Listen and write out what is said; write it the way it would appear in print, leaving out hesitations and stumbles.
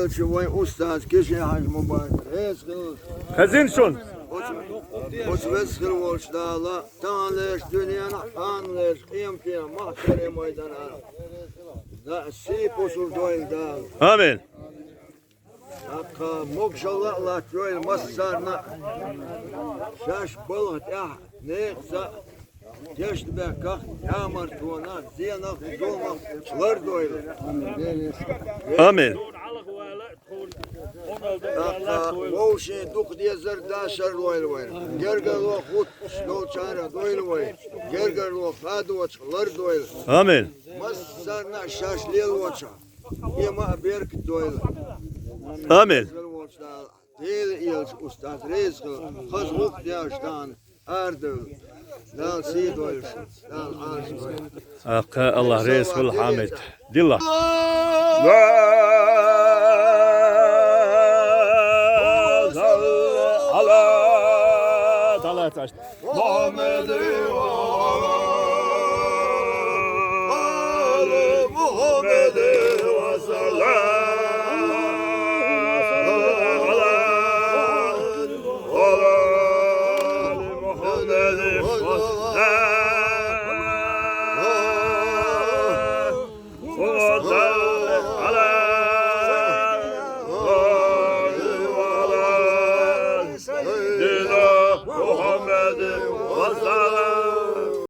yılçı vay ustaz kişi hac mübarek. Kazın şun. Oç vesir olç dağla. Tanleş dünyanın hanleş. Kıyampiya mahşere meydana. Da sip usul doyl dağ. Amin. Hakka mokşallah Allah doyl masarna. Şaş balık ya. Ne kısa. Geçti be kalk. Yağmur tuğuna. Ziyanak dolmak. Çılar doyl. Amin. Moşe duk diye zerdaşar doyl var. Gergerlo hut snolçara doyl var. Gergerlo hadu çılar doyl. Amin. Masarna şaşlıyıl vaça. Yema berk doyl. Amin. Değil ilç ustad reis kıl. Kız huk yaştan ardıl. Dal si doyl. Dal arz doyl. Allah reis vel hamid. Dillah. Allah!